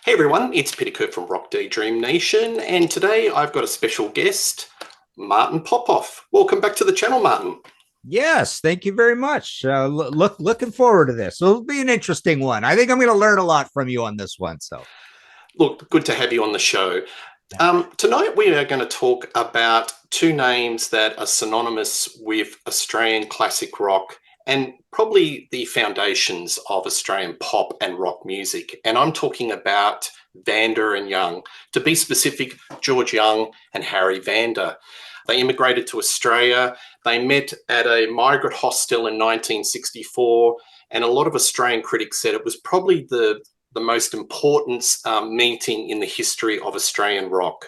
Hey everyone, it's Peter Kirk from Rock Daydream Nation, and today I've got a special guest, Martin Popoff. Welcome back to the channel, Martin. Yes, thank you very much. Looking forward to this. It'll be an interesting one. I think I'm going to learn a lot from you on this one. So, Look, good to have you on the show. Tonight we are going to talk about two names that are synonymous with Australian classic rock and probably the foundations of Australian pop and rock music. And I'm talking about Vanda and Young. To be specific, George Young and Harry Vanda. They immigrated to Australia. They met at a migrant hostel in 1964, and a lot of Australian critics said it was probably the most important meeting in the history of Australian rock.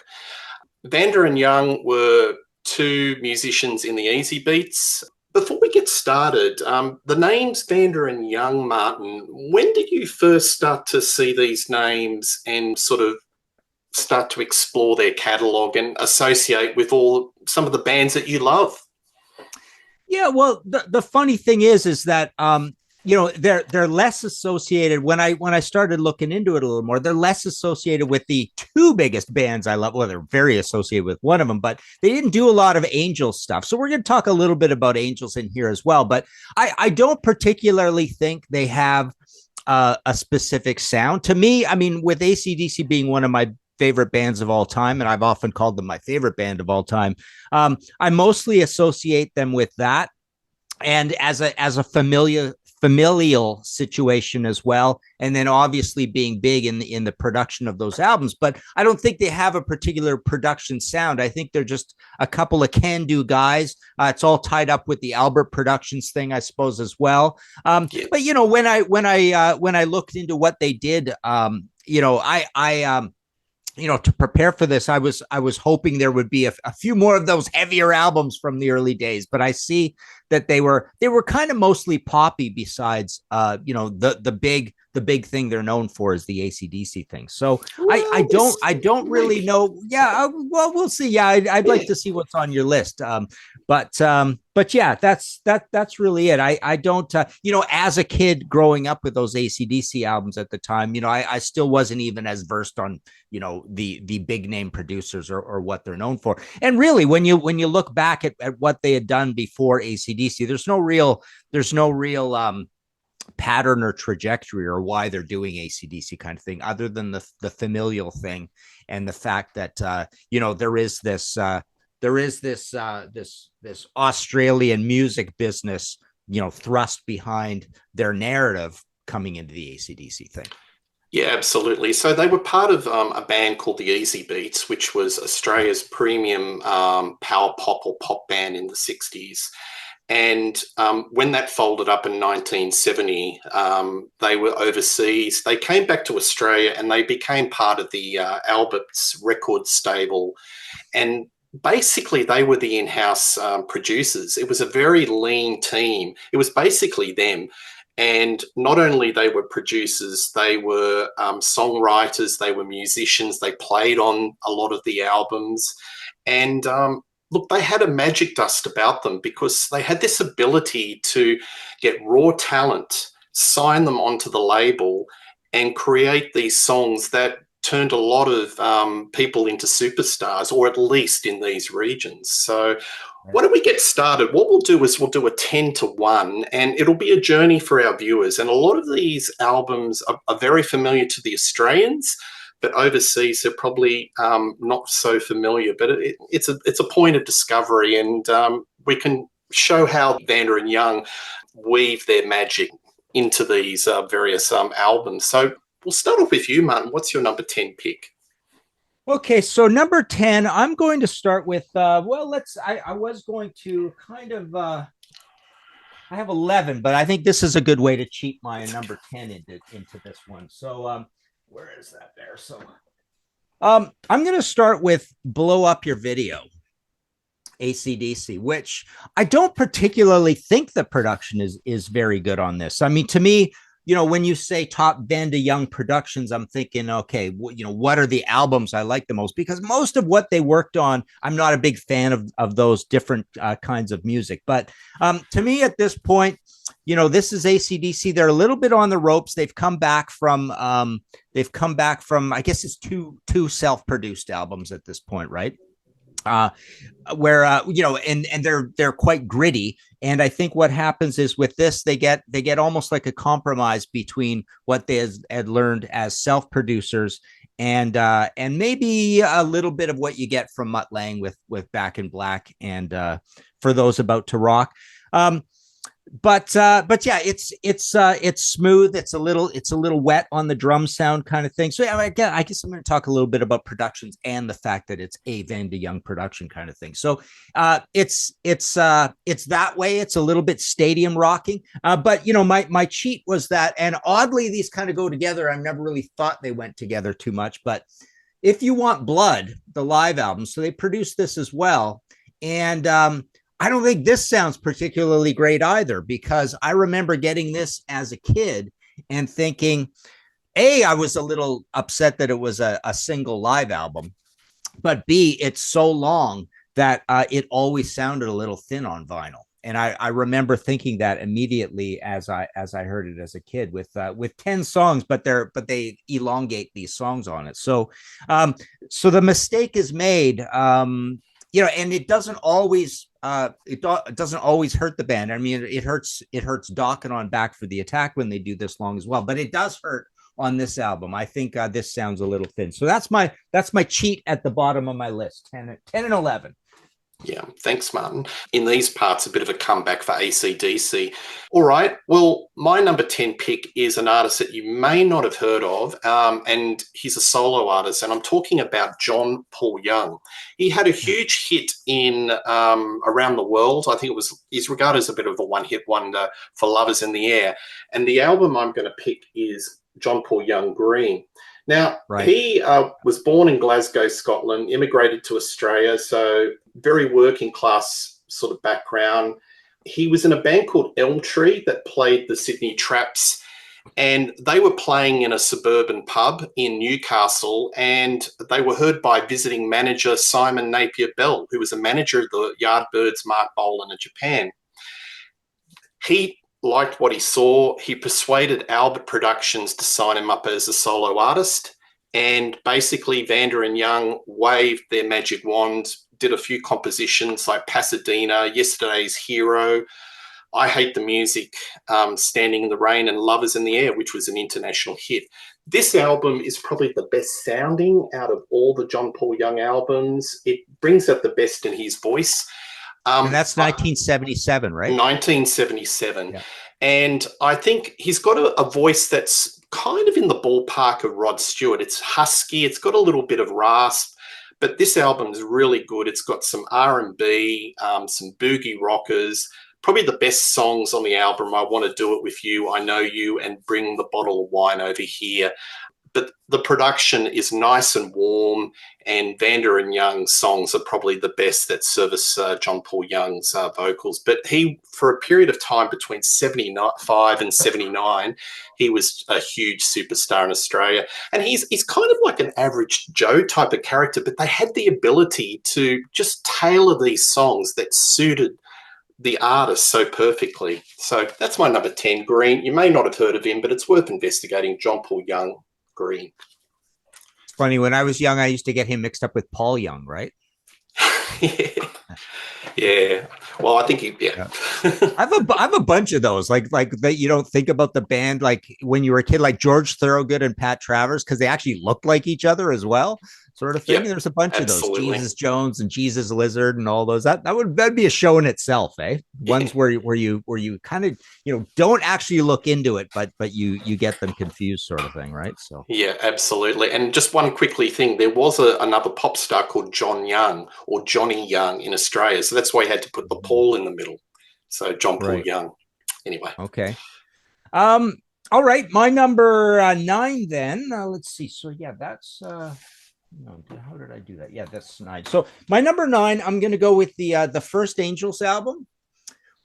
Vanda and Young were two musicians in the easy beats. Before we get started, the names Vanda and Young, Martin, when did you first start to see these names and sort of start to explore their catalogue and associate with some of the bands that you love? yeah. Well, the funny thing is that they're less associated. When I started looking into it a little more, they're less associated with the two biggest bands I love. Well, they're very associated with one of them, but they didn't do a lot of Angels stuff. So we're going to talk a little bit about Angels in here as well. But I don't particularly think they have a specific sound. To me, I mean, with AC/DC being one of my favorite bands of all time, and I've often called them my favorite band of all time, I mostly associate them with that, and as a familial situation as well, and then obviously being big in the production of those albums. But I don't think they have a particular production sound. I think they're just a couple of can-do guys. It's all tied up with the Albert Productions thing, I suppose, as well. But when I looked into what they did, to prepare for this, I was hoping there would be a few more of those heavier albums from the early days, but I see that they were kind of mostly poppy. Besides, the big thing they're known for is the AC/DC thing. So I don't really know. Yeah, well, we'll see. Yeah, I'd like to see what's on your list. But yeah, that's really it. I don't, as a kid growing up with those AC/DC albums at the time, I still wasn't even as versed on, the big name producers or what they're known for. And really, when you look back at what they had done before AC/DC, there's no real pattern or trajectory or why they're doing AC/DC kind of thing, other than the familial thing and the fact that there is this Australian music business, thrust behind their narrative coming into the AC/DC thing. Yeah, absolutely. So they were part of a band called the Easy Beats, which was Australia's premium power pop or pop band in the 60s. And when that folded up in 1970, they were overseas. They came back to Australia and they became part of the Albert's record stable. And basically, they were the in-house producers. It was a very lean team. It was basically them. And not only they were producers, they were songwriters, they were musicians, they played on a lot of the albums. And look, they had a magic dust about them because they had this ability to get raw talent, sign them onto the label, and create these songs that turned a lot of people into superstars, or at least in these regions. So why don't we get started? What we'll do is we'll do a 10 to 1, and it'll be a journey for our viewers. And a lot of these albums are very familiar to the Australians, but overseas they're probably not so familiar. But it's a point of discovery, and we can show how Vanda and Young weave their magic into these various albums. So we'll start off with you, Martin. What's your number 10 pick? Okay, so number 10, I'm going to start with, I was going to kind of, I have 11, but I think this is a good way to cheat my number 10 into this one. So where is that there? So I'm going to start with Blow Up Your Video, AC/DC, which I don't particularly think the production is very good on this. I mean, to me, when you say top Vanda Young productions, I'm thinking, okay, what are the albums I like the most? Because most of what they worked on, I'm not a big fan of those different kinds of music. But to me, at this point, this is AC/DC. They're a little bit on the ropes. They've come back from I guess it's two self-produced albums at this point, right? Where and they're quite gritty. And I think what happens is with this, they get almost like a compromise between what they had learned as self-producers and maybe a little bit of what you get from Mutt Lange with Back in Black and For Those About to Rock. But yeah, it's smooth. It's a little wet on the drum sound kind of thing. So yeah, I guess I'm going to talk a little bit about productions and the fact that it's a Vanda Young production kind of thing. So it's that way. It's a little bit stadium rocking. But my cheat was that, and oddly these kind of go together. I've never really thought they went together too much. But If You Want Blood, the live album, so they produced this as well, and I don't think this sounds particularly great either, because I remember getting this as a kid and thinking, A, I was a little upset that it was a single live album, but B, it's so long that it always sounded a little thin on vinyl. And I remember thinking that immediately as I heard it as a kid with 10 songs, but they elongate these songs on it. So the mistake is made, and it doesn't always doesn't always hurt the band. I mean, it hurts Dokken on Back for the Attack when they do this long as well, but it does hurt on this album. I think this sounds a little thin. So that's my cheat at the bottom of my list, 10 and 11. Yeah, thanks, Martin. In these parts, a bit of a comeback for AC/DC. All right, well, my number 10 pick is an artist that you may not have heard of, and he's a solo artist, and I'm talking about John Paul Young. He had a huge hit in around the world. I think he's regarded as a bit of a one-hit wonder for Lovers in the Air, and the album I'm going to pick is John Paul Young Green. Now, He was born in Glasgow, Scotland, immigrated to Australia, so very working class sort of background. He was in a band called Elm Tree that played the Sydney Traps, and they were playing in a suburban pub in Newcastle, and they were heard by visiting manager Simon Napier Bell, who was a manager of the Yardbirds, Mark Bolan in Japan. He liked what he saw. He persuaded Albert Productions to sign him up as a solo artist, and basically Vanda and Young waved their magic wand, did a few compositions like Pasadena, Yesterday's Hero, I Hate the Music, Standing in the Rain, and Lovers in the Air, which was an international hit. This album is probably the best sounding out of all the John Paul Young albums. It brings out the best in his voice. And that's 1977, right? 1977. Yeah. And I think he's got a voice that's kind of in the ballpark of Rod Stewart. It's husky. It's got a little bit of rasp. But this album is really good. It's got some R&B, some boogie rockers, probably the best songs on the album. I Want to Do It With You, I Know You, and Bring the Bottle of Wine Over Here. But the production is nice and warm, and Vanda and Young's songs are probably the best that service John Paul Young's vocals. But he, for a period of time between 75 and 79, he was a huge superstar in Australia. And he's kind of like an average Joe type of character, but they had the ability to just tailor these songs that suited the artist so perfectly. So that's my number 10, Green. You may not have heard of him, but it's worth investigating. John Paul Young, Green. It's funny, when I was young, I used to get him mixed up with Paul Young, right? Yeah. Well, I think I have a bunch of those, like that you don't think about the band like when you were a kid, like George Thorogood and Pat Travers, because they actually looked like each other as well, sort of thing. Yep, there's a bunch of those, Jesus Jones and Jesus Lizard and all those. That'd be a show in itself, eh? Ones where you kind of don't actually look into it, but you get them confused, sort of thing, right? So yeah, absolutely. And just one quickly thing, there was another pop star called John Young or Johnny Young in Australia, so that's why he had to put the Paul in the middle. So John Paul Young. Anyway. Okay. All right. My number 9 then. Let's see. So yeah, that's no, how did I do that? Yeah, that's 9. So my number 9, I'm going to go with the First Angels album,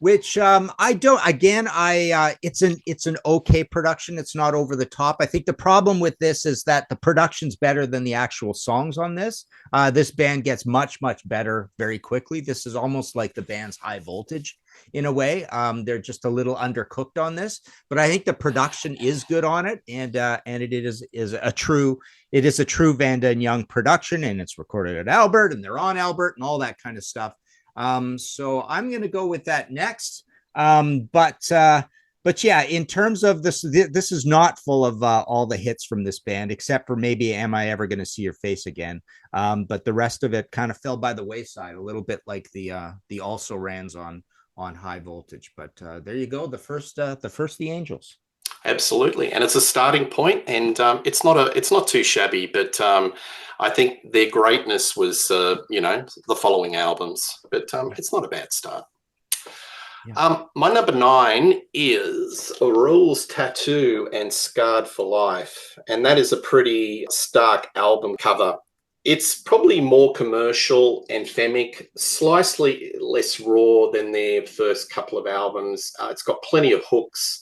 which I don't. Again, it's an okay production. It's not over the top. I think the problem with this is that the production's better than the actual songs on this. This band gets much better very quickly. This is almost like the band's High Voltage in a way. They're just a little undercooked on this, but I think the production is good on it, and it is a true Vanda and Young production, and it's recorded at Albert, and they're on Albert, and all that kind of stuff. So I'm going to go with that next. But yeah, in terms of this is not full of all the hits from this band, except for maybe Am I Ever Gonna See Your Face Again? But the rest of it kind of fell by the wayside, a little bit like the also rans on High Voltage. But there you go, the first The Angels. Absolutely, and it's a starting point, and it's not too shabby, but I think their greatness was the following albums, but it's not a bad start. Yeah. My number 9 is Rules, Tattoo and Scarred for Life, and that is a pretty stark album cover. It's probably more commercial, anthemic, slightly less raw than their first couple of albums. It's got plenty of hooks.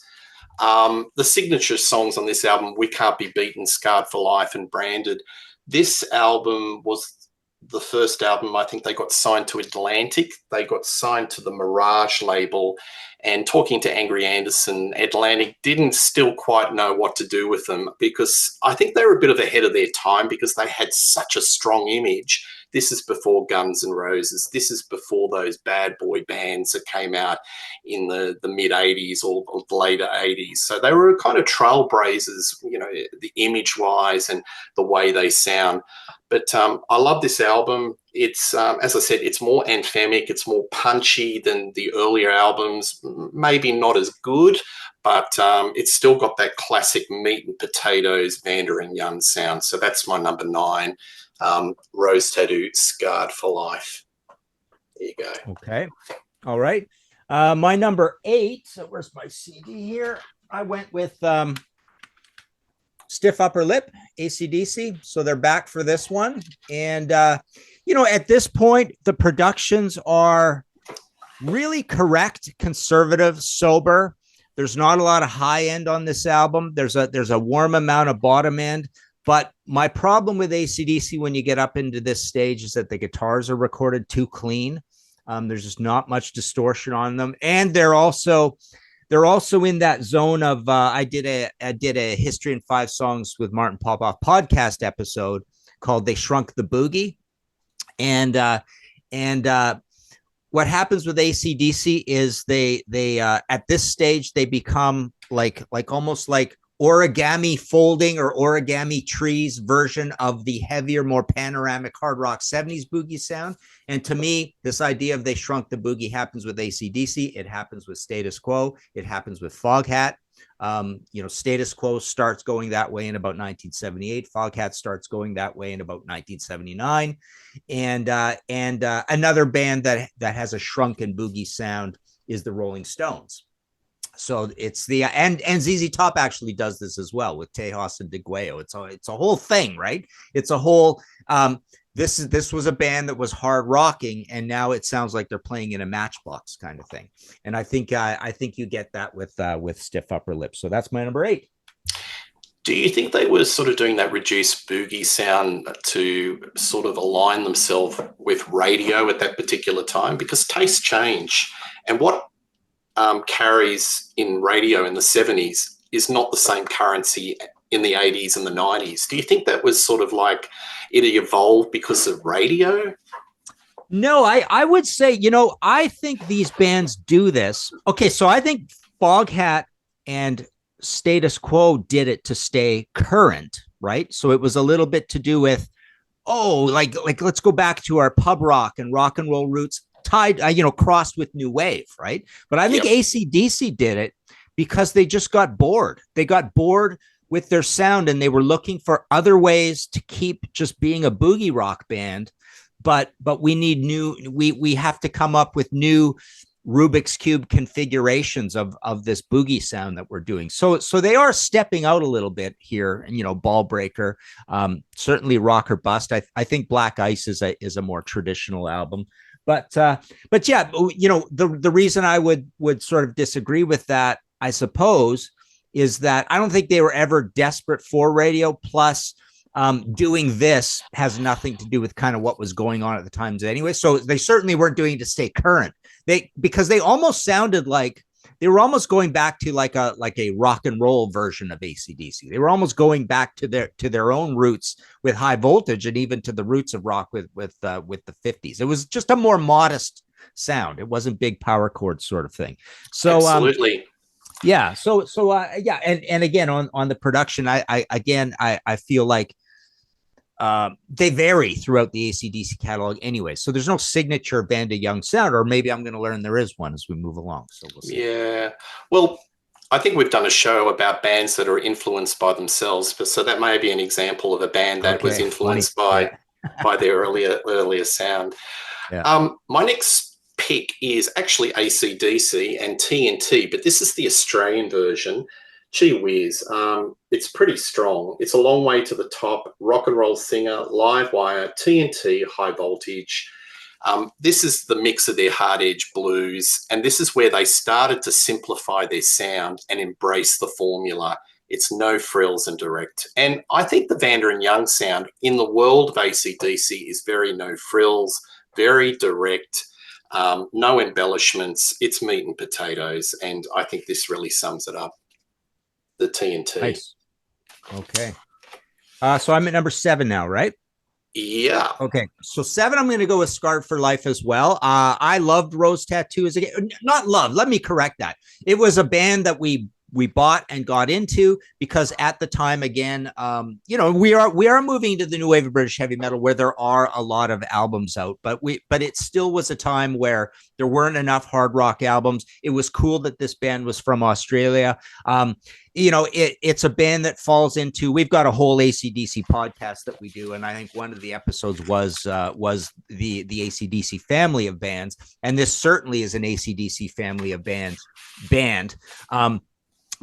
The signature songs on this album, We Can't Be Beaten, Scarred for Life and Branded. This album was the first album I think they got signed to Atlantic. They got signed to the Mirage label, and talking to Angry Anderson, Atlantic didn't still quite know what to do with them, because I think they were a bit of ahead of their time because they had such a strong image. This is before Guns N' Roses. This is before those bad boy bands that came out in the mid-'80s or the later 80s. So they were kind of trailblazers, the image-wise and the way they sound. But I love this album. It's, as I said, it's more anthemic. It's more punchy than the earlier albums. Maybe not as good, but it's still got that classic meat and potatoes Vanda and Young sound. So that's my number 9. Rose Tattoo, Scarred for Life. There you go. Okay. All right. My number 8. So where's my CD here? I went with Stiff Upper Lip, AC/DC. So they're back for this one. And, at this point, the productions are really correct, conservative, sober. There's not a lot of high end on this album. There's a warm amount of bottom end. But my problem with AC/DC when you get up into this stage is that the guitars are recorded too clean. There's just not much distortion on them. And they're also in that zone of I did a History in 5 Songs with Martin Popoff podcast episode called They Shrunk the Boogie. And what happens with AC/DC is they at this stage they become like almost like origami folding or origami trees version of the heavier, more panoramic hard rock 70s boogie sound. And to me, this idea of They Shrunk the Boogie happens with AC/DC. It happens with Status Quo. It happens with Foghat. Status Quo starts going that way in about 1978. Foghat starts going that way in about 1979. And another band that has a shrunken boogie sound is the Rolling Stones. So it's and ZZ Top actually does this as well with Tejas and DeGuello. It's a whole thing, right? It's a whole this was a band that was hard rocking, and now it sounds like they're playing in a Matchbox kind of thing. And I think you get that with Stiff Upper Lip. So that's my number 8. Do you think they were sort of doing that reduced boogie sound to sort of align themselves with radio at that particular time? Because tastes change, and what carries in radio in the 70s is not the same currency in the 80s and the 90s. Do you think that was sort of like it evolved because of radio? No, I would say, I think these bands do this. Okay, so I think Foghat and Status Quo did it to stay current, right? So it was a little bit to do with, like let's go back to our pub rock and rock and roll roots tied, crossed with new wave, right? But I think AC/DC did it because they just got bored. They got bored with their sound, and they were looking for other ways to keep just being a boogie rock band. But we need we have to come up with new Rubik's Cube configurations of this boogie sound that we're doing. So they are stepping out a little bit here, and Ball Breaker, certainly Rock or Bust. I think Black Ice is a more traditional album. But yeah, the reason I would sort of disagree with that, I suppose, is that I don't think they were ever desperate for radio. Plus, doing this has nothing to do with kind of what was going on at the times anyway. So they certainly weren't doing it to stay current. Because they almost sounded like they were almost going back to like a rock and roll version of AC/DC. They were almost going back to their own roots with high voltage, and even to the roots of rock with the 50s. It was just a more modest sound. It wasn't big power chord sort of thing. So absolutely. Yeah. Yeah. And again, on the production, I feel like they vary throughout the AC/DC catalog anyway. So there's no signature Vanda Young sound, or maybe I'm going to learn there is one as we move along. So we'll see. Yeah. Well, I think we've done a show about bands that are influenced by themselves. So that may be an example of a band that was influenced by their earlier sound. Yeah. My next pick is actually AC/DC and TNT, but this is the Australian version. Gee whiz, it's pretty strong. It's a long way to the top. Rock and roll singer, live wire, TNT, high voltage. This is the mix of their hard edge blues, and this is where they started to simplify their sound and embrace the formula. It's no frills and direct. And I think the Vanda and Young sound in the world of AC/DC is very no frills, very direct. No embellishments. It's meat and potatoes, and I think this really sums it up. The TNT. Nice. Okay. So I'm at number 7 now, right? Yeah. Okay. So 7, I'm going to go with Scarred for Life as well. I loved Rose Tattoo as a not love. Let me correct that. It was a band that we bought and got into because at the time, again, we are moving into the new wave of British heavy metal where there are a lot of albums out, but it still was a time where there weren't enough hard rock albums. It was cool that this band was from Australia. It's a band that falls into, we've got a whole AC/DC podcast that we do. And I think one of the episodes was the AC/DC family of bands. And this certainly is an AC/DC family of band.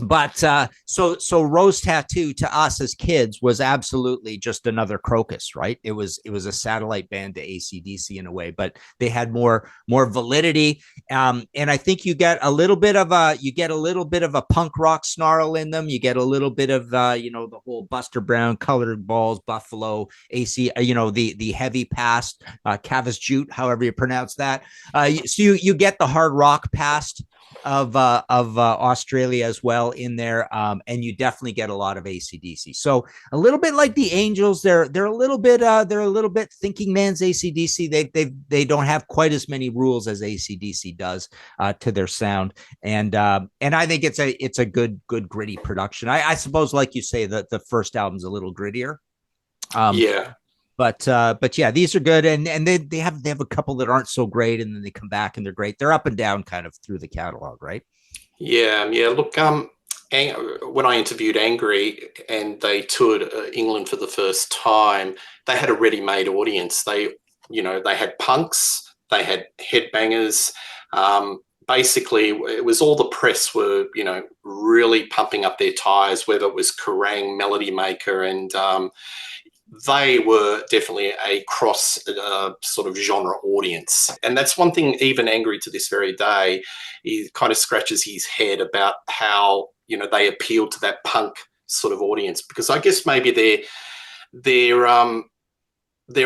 But so Rose Tattoo to us as kids was absolutely just another Crocus, right? It was a satellite band to AC/DC in a way, but they had more validity. And I think you get a little bit of a punk rock snarl in them. You get a little bit of the whole Buster Brown, Colored Balls, Buffalo, AC, the heavy past, Cavus Jute, however you pronounce that. So you get the hard rock past of Australia as well in there, and you definitely get a lot of AC/DC. So a little bit like the Angels, they're a little bit thinking man's AC/DC. They don't have quite as many rules as AC/DC does to their sound, and I think it's a good gritty production. I suppose, like you say, that the first album's a little grittier. Yeah. But yeah, these are good, and they have a couple that aren't so great, and then they come back and they're great. They're up and down kind of through the catalog, right? Yeah. Look, when I interviewed Angry and they toured England for the first time, they had a ready-made audience. They had punks, they had headbangers. Basically, it was all the press were, really pumping up their tires, whether it was Kerrang, Melody Maker, and they were definitely a cross sort of genre audience. And that's one thing, even Angry to this very day, he kind of scratches his head about how, they appealed to that punk sort of audience, because I guess maybe their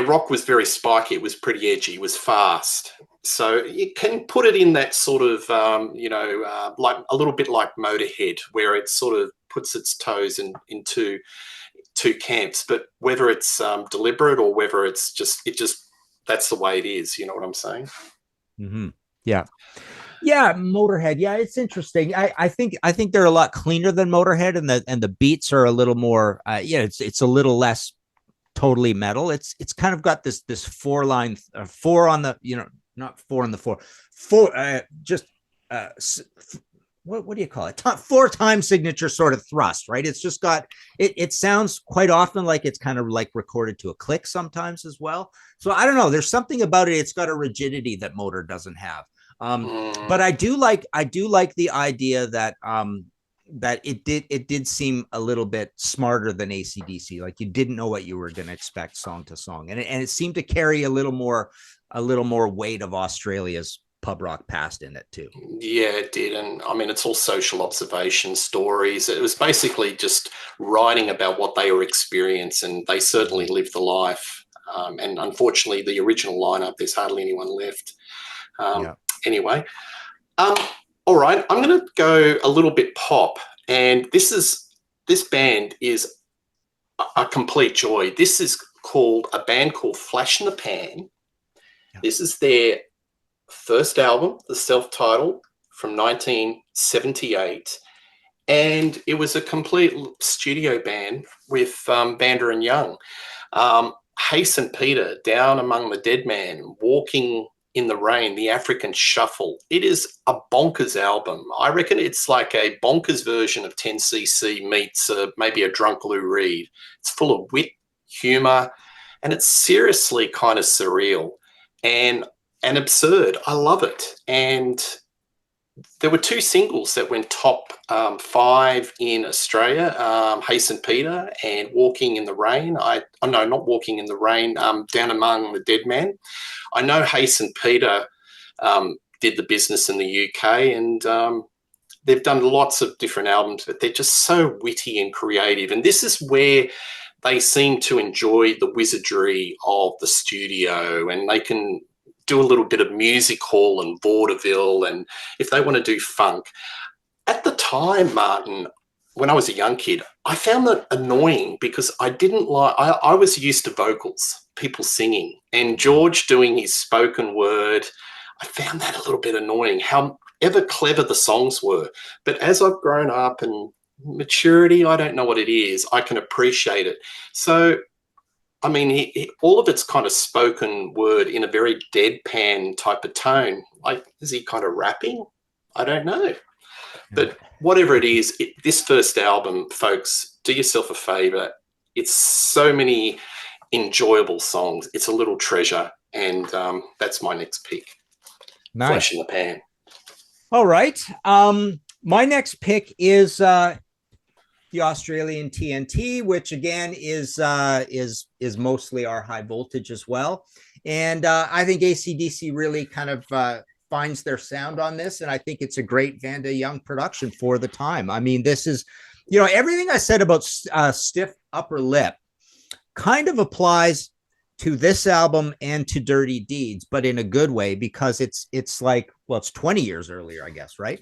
rock was very spiky. It was pretty edgy. It was fast. So you can put it in that sort of, like a little bit like Motorhead, where it sort of puts its toes into two camps, but whether it's deliberate or whether it's just that's the way it is. You know what I'm saying? Mm-hmm. Yeah. Motorhead. Yeah, it's interesting. I think they're a lot cleaner than Motorhead, and the beats are a little more. It's a little less totally metal. It's kind of got this 4-line, 4 on the not 4 on the 4, just what do you call it? 4-time signature sort of thrust, right? It's just got it sounds quite often like it's kind of like recorded to a click sometimes as well. So I don't know. There's something about it. It's got a rigidity that Motor doesn't have. But I do like the idea that that it did seem a little bit smarter than AC/DC. Like you didn't know what you were going to expect song to song, and it seemed to carry a little more weight of Australia's pub rock past in it too. Yeah, it did. And I mean, it's all social observation stories. It was basically just writing about what they were experiencing, and they certainly lived the life. And unfortunately, the original lineup, there's hardly anyone left. Anyway, all right, I'm going to go a little bit pop, and this band is a complete joy. This is a band called Flash in the Pan. Yeah. This is their first album, the self-titled, from 1978, and it was a complete studio band with Vanda and Young. Hey St. Peter, Down Among the Dead Man, Walking in the Rain, The African Shuffle. It is a bonkers album. I reckon it's like a bonkers version of 10cc meets maybe a drunk Lou Reed. It's full of wit, humor, and it's seriously kind of surreal and absurd. I love it. And there were 2 singles that went top 5 in Australia, Hey St. Peter and Walking in the Rain. No, not Walking in the Rain, Down Among the Dead Man. I know Hey St. Peter did the business in the UK, and they've done lots of different albums, but they're just so witty and creative. And this is where they seem to enjoy the wizardry of the studio, and they can do a little bit of music hall and vaudeville, and if they want to do funk. At the time, Martin, when I was a young kid, I found that annoying because I was used to vocals, people singing, and George doing his spoken word. I found that a little bit annoying, however clever the songs were. But as I've grown up and maturity, I don't know what it is, I can appreciate it. So I mean, all of it's kind of spoken word in a very deadpan type of tone. Like, is he kind of rapping? I don't know. But whatever it is, this first album, folks, do yourself a favor. It's so many enjoyable songs. It's a little treasure. And that's my next pick. Nice. Flash in the Pan. All right. My next pick is the Australian TNT, which again is mostly our high voltage as well. And I think AC/DC really kind of finds their sound on this. And I think it's a great Vanda Young production for the time. I mean, this is, everything I said about stiff upper lip kind of applies to this album and to Dirty Deeds, but in a good way, because it's like, well, it's 20 years earlier, I guess. Right.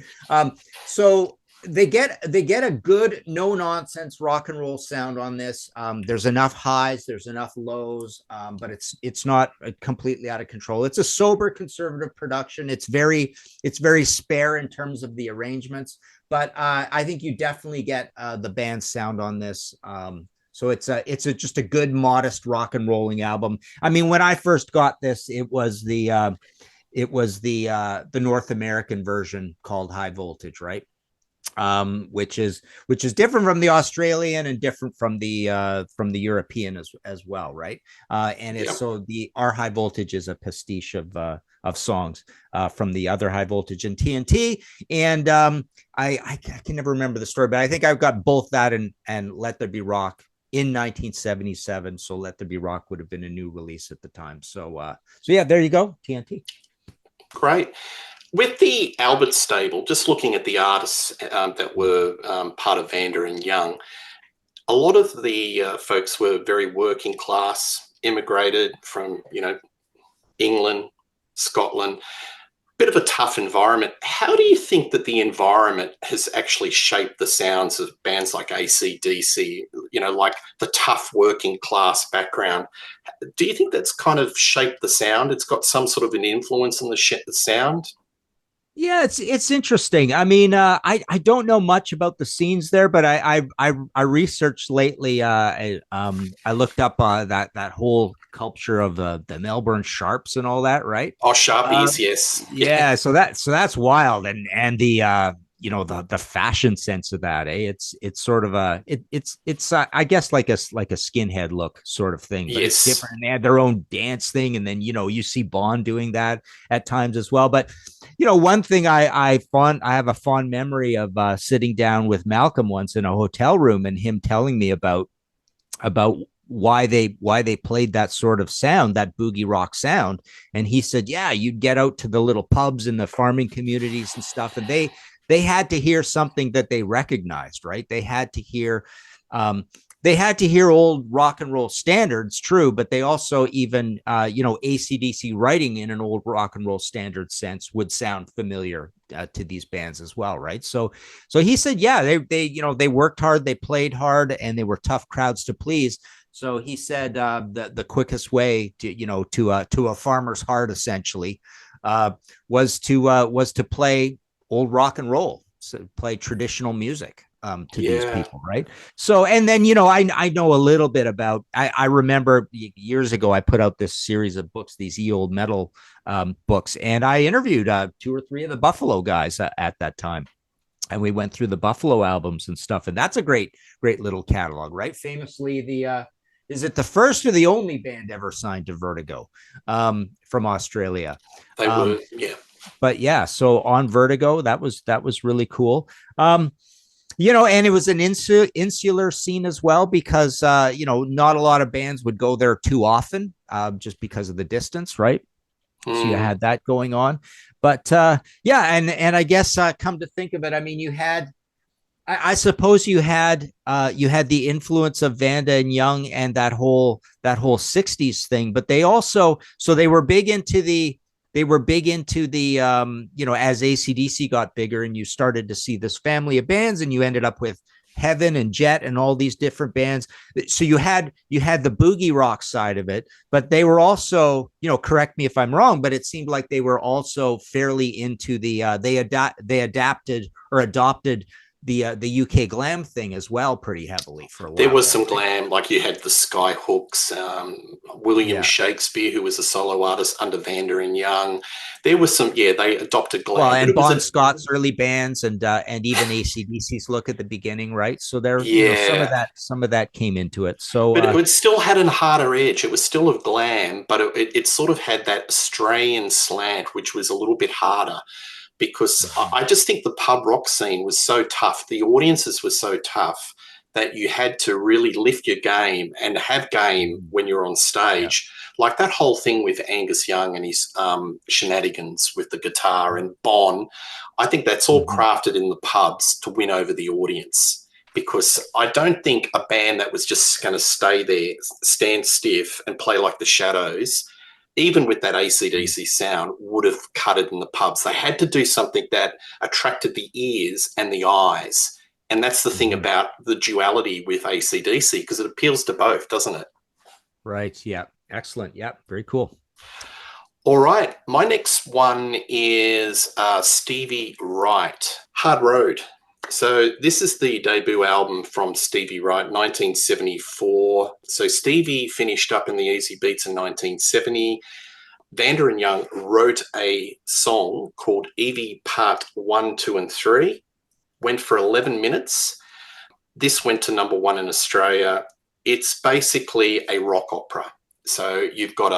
So they get a good no nonsense rock and roll sound on this. There's enough highs, there's enough lows, but it's not completely out of control. It's a sober conservative production. It's very spare in terms of the arrangements, but I think you definitely get the band's sound on this. So it's just a good modest rock and rolling album. I mean, when I first got this, it was the North American version called High Voltage, right? Which is different from the Australian and different from the European as well, right? And it's so our High Voltage is a pastiche of songs from the other High Voltage and TNT, and I can never remember the story, but I think I've got both that and Let There Be Rock in 1977. So Let There Be Rock would have been a new release at the time. So yeah, there you go, TNT. Great. With the Albert stable, just looking at the artists that were part of Vanda and Young, a lot of the folks were very working class, immigrated from, England, Scotland, bit of a tough environment. How do you think that the environment has actually shaped the sounds of bands like AC/DC, like the tough working class background? Do you think that's kind of shaped the sound? It's got some sort of an influence on the sound? Yeah, it's interesting. I mean, I don't know much about the scenes there, but I researched lately. I looked up that whole culture of the Melbourne Sharps and all that, right? Oh, Sharpies, yes. Yeah, so that's wild, and the the fashion sense of that, it's sort of it's I guess like a skinhead look sort of thing, but it's different. And they had their own dance thing, and then you see Bond doing that at times as well. But one thing I have a fond memory of sitting down with Malcolm once in a hotel room and him telling me about why they played that sort of sound, that boogie rock sound. And he said, yeah, you'd get out to the little pubs in the farming communities and stuff, and they had to hear something that they recognized, right? They had to hear old rock and roll standards, true, but they also even, AC/DC writing in an old rock and roll standard sense would sound familiar to these bands as well, right? So he said, yeah, they worked hard, they played hard, and they were tough crowds to please. So he said the quickest way to a farmer's heart essentially was to play old rock and roll, so play traditional music to these people, right? So, and then I know a little bit about. I remember years ago I put out this series of books, these old metal books, and I interviewed 2 or 3 of the Buffalo guys at that time. And we went through the Buffalo albums and stuff, and that's a great little catalog, right? Famously, is it the first or the only band ever signed to Vertigo from Australia? They were, yeah. But yeah, so on Vertigo, that was really cool. And it was an insular scene as well because not a lot of bands would go there too often, just because of the distance, right? So you had that going on. But and I guess come to think of it, I mean, I suppose you had the influence of Vanda and Young and that whole 60s thing, but they also, so they were big into the as AC/DC got bigger and you started to see this family of bands, and you ended up with Heaven and Jet and all these different bands. So you had the boogie rock side of it, but they were also, correct me if I'm wrong, but it seemed like they were also fairly into the they adapted or adopted the UK glam thing as well pretty heavily for a while. There was some glam, like you had the Skyhooks, William Shakespeare, who was a solo artist under Vanda and Young. There was some, they adopted glam. Well, and Bon Scott's early bands and even AC/DC's look at the beginning, right? So there, some of that came into it. So, but it still had a harder edge. It was still of glam, but it sort of had that Australian slant, which was a little bit harder. Because I just think the pub rock scene was so tough. The audiences were so tough that you had to really lift your game and have game when you're on stage. Yeah. Like that whole thing with Angus Young and his shenanigans with the guitar and Bon, I think that's all crafted in the pubs to win over the audience. Because I don't think a band that was just going to stay there, stand stiff and play like the Shadows, even with that AC/DC sound, would have cut it in the pubs. They had to do something that attracted the ears and the eyes. And that's the thing about the duality with AC/DC, because it appeals to both, doesn't it? Right. Yeah. Excellent. Yeah. Very cool. All right. My next one is Stevie Wright, Hard Road. So this is the debut album from Stevie Wright, 1974. So Stevie finished up in the Easy Beats in 1970. Vanda and Young wrote a song called Evie Part 1, 2 and 3. Went for 11 minutes. This went to number 1 in Australia. It's basically a rock opera. So you've got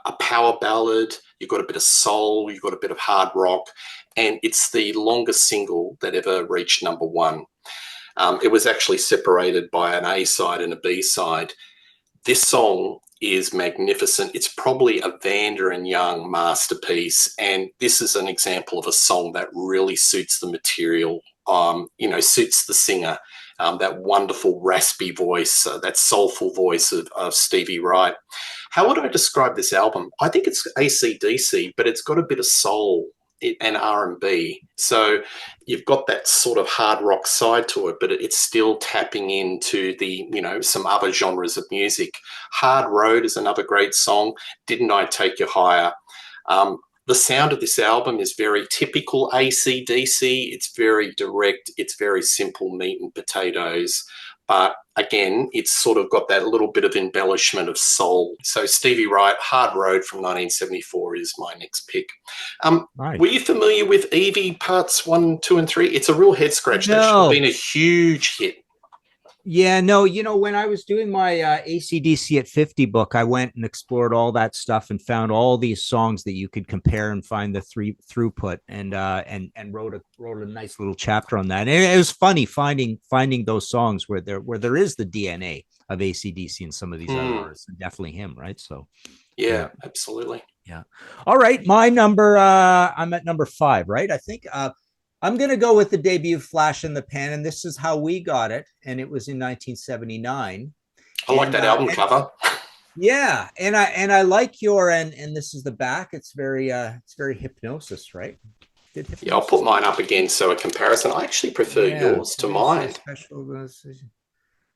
a power ballad, you've got a bit of soul, you've got a bit of hard rock, and it's the longest single that ever reached number 1. It was actually separated by an A side and a B side. This song is magnificent. It's probably a Vanda and Young masterpiece, and this is an example of a song that really suits the material, suits the singer. That wonderful raspy voice, that soulful voice of Stevie Wright. How would I describe this album? I think it's AC/DC, but it's got a bit of soul and R&B. So you've got that sort of hard rock side to it, but it's still tapping into the, some other genres of music. Hard Road is another great song. Didn't I Take You Higher? The sound of this album is very typical AC/DC. It's very direct. It's very simple meat and potatoes. But again, it's sort of got that little bit of embellishment of soul. So Stevie Wright, Hard Road from 1974 is my next pick. Right. Were you familiar with Evie Parts 1, 2 and 3? It's a real head scratch. No. That should have been a huge hit. Yeah, no, when I was doing my AC/DC at 50 book, I went and explored all that stuff and found all these songs that you could compare and find the three throughput, and wrote a nice little chapter on that. And it was funny finding those songs where there is the DNA of AC/DC and some of these other artists, and definitely him, right? So yeah, absolutely. yeah. All right, I'm at number 5, right? I think I'm going to go with the debut Flash in the Pan, and this is how we got it. And it was in 1979. I like that album cover. Yeah. And I like and this is the back. It's very Hypnosis, right? Hypnosis, yeah, I'll put mine up again. So a comparison. I actually prefer yours to mine.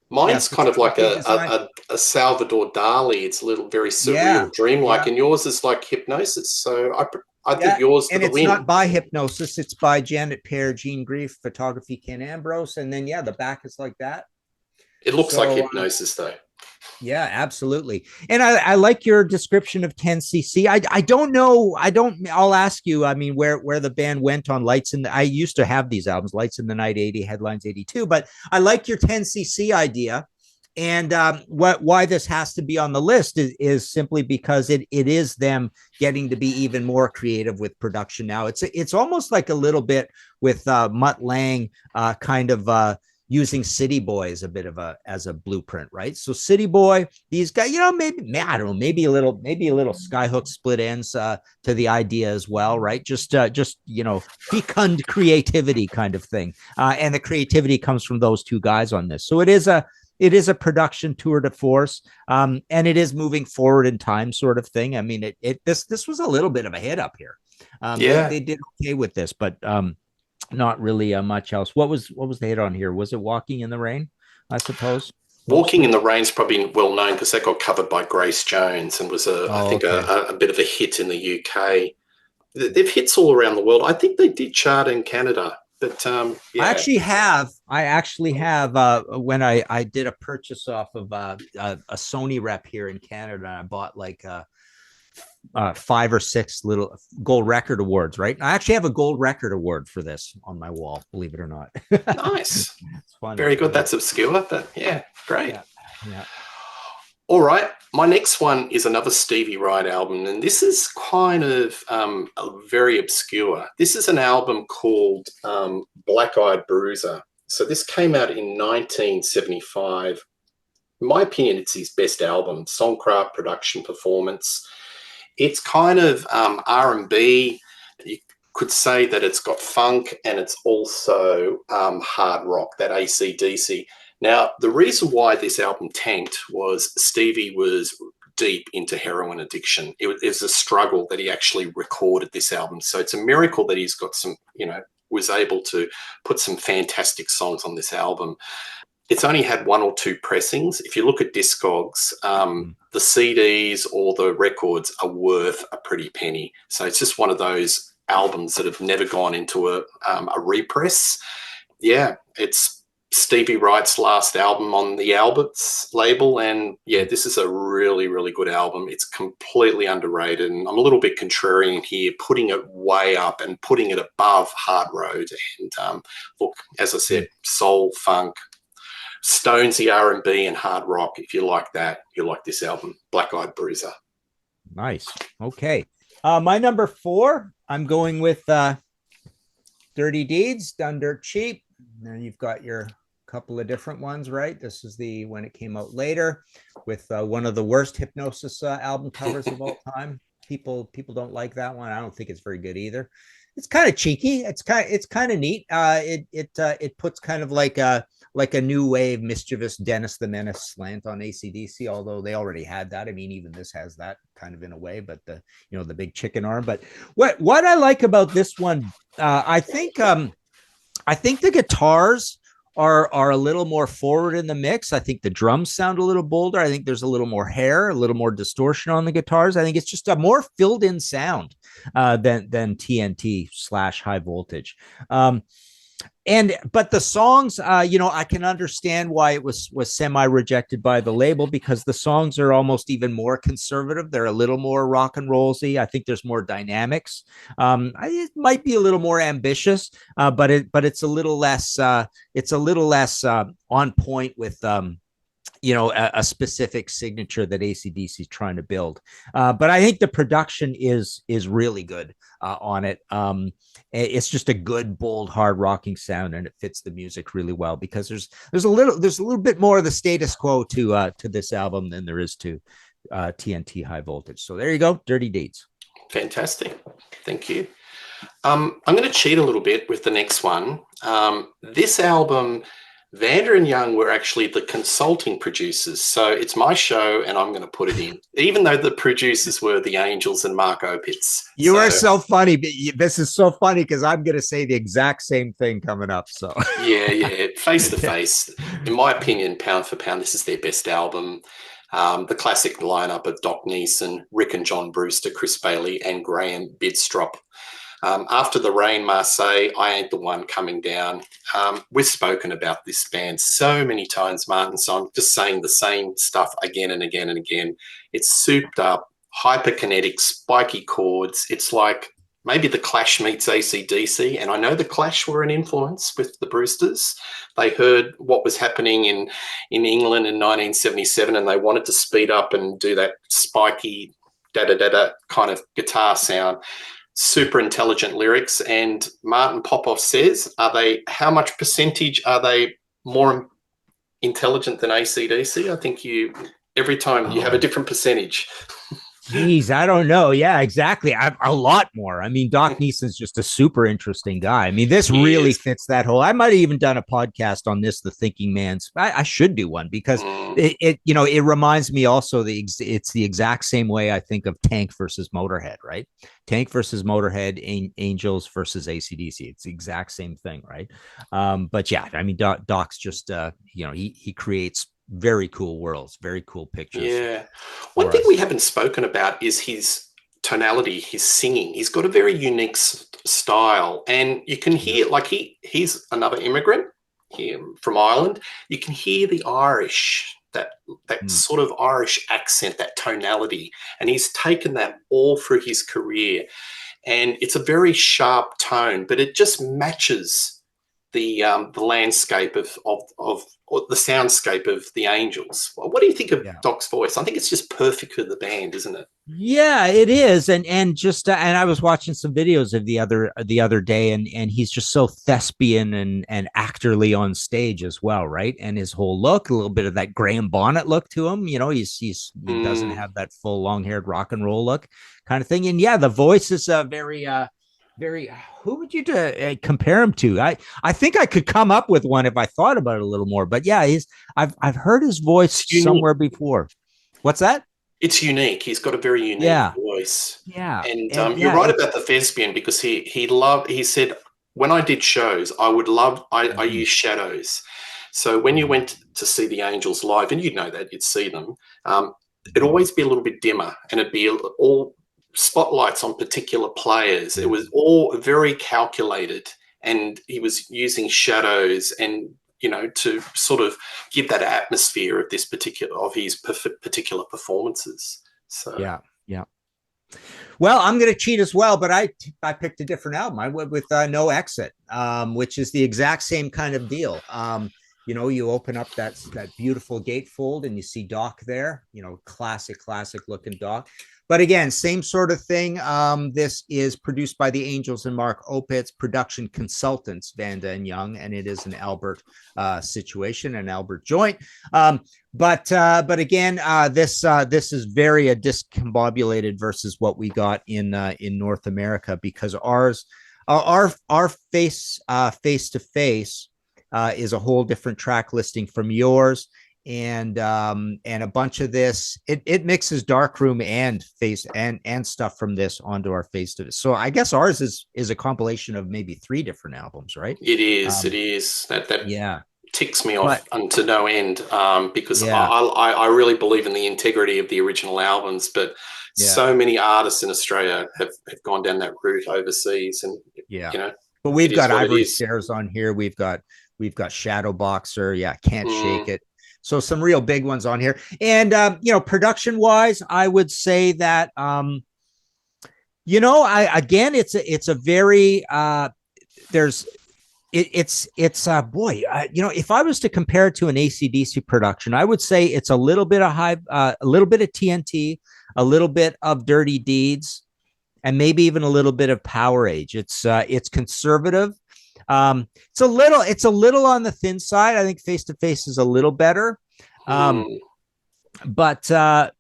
Mine's kind of like a Salvador Dali. It's a little very surreal, dreamlike, and yours is like Hypnosis. So I think yours for the win. And it's not by Hypnosis. It's by Janet Pear, Gene Grief, photography, Ken Ambrose. And then, the back is like that. It looks like Hypnosis, though. Yeah, absolutely. And I like your description of 10cc. I don't know. I'll ask you, I mean, where the band went on Lights I used to have these albums, Lights in the Night 80, Headlines 82, but I like your 10cc idea. And why this has to be on the list is simply because it is them getting to be even more creative with production now. It's almost like a little bit with Mutt Lange kind of using City Boy as a bit of as a blueprint, right? So City Boy, these guys, maybe I don't know, maybe a little Skyhook split ends to the idea as well, right? Just fecund creativity kind of thing, and the creativity comes from those two guys on this. So it is a production tour de force, and it is moving forward in time, sort of thing. I mean, this was a little bit of a hit up here. They did okay with this, but not really much else. What was the hit on here? Was it Walking in the Rain, I suppose? Walking in the Rain's probably well known because that got covered by Grace Jones and was I think a bit of a hit in the UK. They've hits all around the world. I think they did chart in Canada. But I actually have when I did a purchase off of a Sony rep here in Canada, and I bought like 5 or 6 little gold record awards, right? I actually have a gold record award for this on my wall, believe it or not. Nice. It's fun. Very good. That's obscure, but great. Yeah. All right. My next one is another Stevie Wright album, and this is kind of very obscure. This is an album called Black Eyed Bruiser. So this came out in 1975. In my opinion, it's his best album, songcraft, production, performance. It's kind of R&B. You could say that it's got funk, and it's also hard rock, that AC/DC. Now, the reason why this album tanked was Stevie was deep into heroin addiction. It was a struggle that he actually recorded this album. So it's a miracle that he's got some, was able to put some fantastic songs on this album. It's only had 1 or 2 pressings. If you look at Discogs, the CDs or the records are worth a pretty penny. So it's just one of those albums that have never gone into a repress. Yeah, it's Stevie Wright's last album on the Alberts label, and this is a really, really good album. It's completely underrated, and I'm a little bit contrarian here, putting it way up and putting it above Hard Road. And look, as I said, soul, funk, Stonesy R&B, and hard rock. If you like that, you like this album, Black Eyed Bruiser. Nice. Okay, my number 4, I'm going with Dirty Deeds, Done Dirt Cheap. Now you've got your couple of different ones, right? This is when it came out later with one of the worst Hypnosis album covers of all time. People don't like that one. I don't think it's very good either. It's kind of cheeky. It's kind of neat. It puts kind of like a new wave mischievous Dennis the Menace slant on AC/DC, although they already had that. I mean, even this has that kind of in a way, but the big chicken arm. But what I like about this one, I think the guitars are a little more forward in the mix. I think the drums sound a little bolder. I think there's a little more hair, a little more distortion on the guitars. I think it's just a more filled in sound than TNT / High Voltage. But the songs, I can understand why it was semi rejected by the label, because the songs are almost even more conservative. They're a little more rock and rollsy. I think there's more dynamics. It might be a little more ambitious, but it's a little less on point with a specific signature that AC/DC is trying to build. But I think the production is really good on it. It's just a good, bold, hard rocking sound, and it fits the music really well, because there's a little bit more of the status quo to this album than there is to TNT High Voltage. So there you go, Dirty Deeds. Fantastic, thank you. I'm going to cheat a little bit with the next one. This album, Vanda and Young were actually the consulting producers. So it's my show and I'm going to put it in, even though the producers were the Angels and Mark Opitz. You are so funny. This is so funny because I'm going to say the exact same thing coming up. So yeah, face to face. In my opinion, pound for pound, this is their best album. The classic lineup of Doc Neeson, Rick and John Brewster, Chris Bailey, and Graham Bidstrop. After the Rain, Marseille, I Ain't the One Coming Down. We've spoken about this band so many times, Martin, so I'm just saying the same stuff again and again and again. It's souped up, hyperkinetic, spiky chords. It's like maybe the Clash meets AC/DC, and I know the Clash were an influence with the Brewsters. They heard what was happening in England in 1977, and they wanted to speed up and do that spiky, da-da-da-da kind of guitar sound. Super intelligent lyrics, and Martin Popoff says, how much percentage are they more intelligent than AC/DC? I think every time you have a different percentage. Geez, I don't know. Yeah, exactly. A lot more. I mean, Doc Neeson's just a super interesting guy. I mean, this really fits that whole. I might have even done a podcast on this, The Thinking Man's. I should do one, because it reminds me also it's the exact same way I think of Tank versus Motorhead, right? Tank versus Motorhead, Angels versus AC/DC. It's the exact same thing, right? But yeah, I mean, Doc's just he creates very cool worlds, very cool pictures. Yeah. One thing we haven't spoken about is his tonality, his singing. He's got a very unique style, and you can hear, like, he's another immigrant here from Ireland. You can hear the Irish, that sort of Irish accent, that tonality, and he's taken that all through his career. And it's a very sharp tone, but it just matches the landscape of the soundscape of the Angels. What do you think of Doc's voice? I think it's just perfect for the band, isn't it? Yeah, it is. And I was watching some videos of the other day, and he's just so thespian and actorly on stage as well, right? And his whole look, a little bit of that Graham Bonnet look to him. He doesn't have that full long-haired rock and roll look kind of thing. And yeah, the voice is very who would you compare him to? I think I could come up with one if I thought about it a little more, but yeah, I've heard his voice somewhere before. What's that? It's unique. He's got a very unique voice. Yeah. And you're right about the thespian, because he said, when I did shows, I use shadows. So when you went to see the Angels live, and you'd know that, you'd see them, it'd always be a little bit dimmer, and it'd be all spotlights on particular players. It was all very calculated, and he was using shadows and to sort of give that atmosphere of his particular performances. So yeah. Well, I'm going to cheat as well, but I picked a different album. I went with No Exit, which is the exact same kind of deal. You open up that beautiful gatefold and you see Doc there, classic looking Doc. But again, same sort of thing. This is produced by the Angels and Mark Opitz, production consultants, Vanda and Young, and it is an Albert situation, an Albert joint. But again, this is very discombobulated versus what we got in North America, because our face to face is a whole different track listing from yours. And a bunch of this, it mixes darkroom and face and stuff from this onto our face to this. So I guess ours is a compilation of maybe 3 different albums, right? It is. That ticks me off unto no end, because I really believe in the integrity of the original albums, but so many artists in Australia have gone down that route overseas, and But we've got what it Ivory is. Stairs on here. We've got Shadow Boxer. Yeah, Can't Shake It. So some real big ones on here. And production wise, I would say that it's a very there's it's boy, if I was to compare it to an AC/DC production, I would say it's a little bit of a little bit of TNT, a little bit of Dirty Deeds, and maybe even a little bit of Power Age. It's conservative. It's a little on the thin side. I think Face to Face is a little better. But it's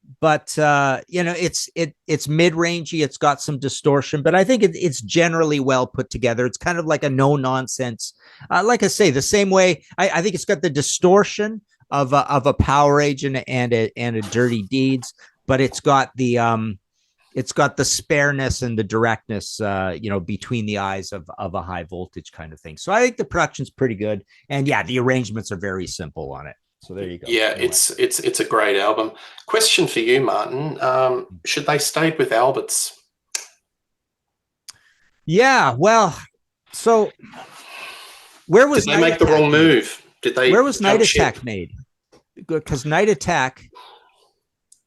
mid-rangey. It's got some distortion, but I think it's generally well put together. It's kind of like a no nonsense. Like I say, the same way I think it's got the distortion of a Power Age and a Dirty Deeds, but it's got the spareness and the directness, between the eyes of a High Voltage kind of thing. So I think the production's pretty good, and yeah, the arrangements are very simple on it. So there you go. Yeah, anyway. It's a great album. Question for you, Martin. Should they stayed with Alberts? Yeah, well, so where was Did they make the wrong move? Where was Night Attack made? Because Night Attack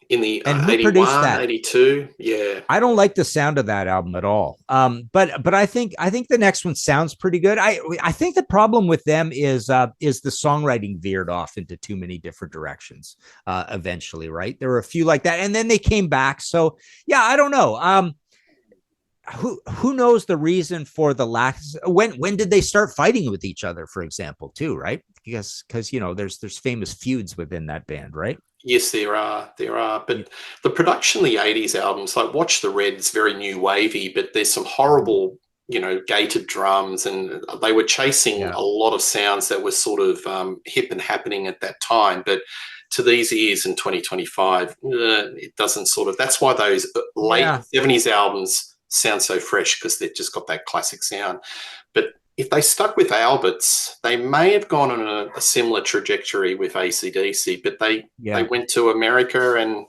in the 81, 82, yeah. I don't like the sound of that album at all. But I think the next one sounds pretty good. I think the problem with them is the songwriting veered off into too many different directions. Eventually, right? There were a few like that, and then they came back. So yeah, I don't know. Who knows the reason for the lack? When did they start fighting with each other, for example, too? Right? Because there's famous feuds within that band, right? Yes, there are. But the production of the 80s albums, like Watch the Red's very new wavy, but there's some horrible, gated drums, and they were chasing a lot of sounds that were sort of hip and happening at that time. But to these ears in 2025, it doesn't that's why those late 70s albums sound so fresh, because they've just got that classic sound. But if they stuck with Alberts, they may have gone on a similar trajectory with AC/DC, but they went to America and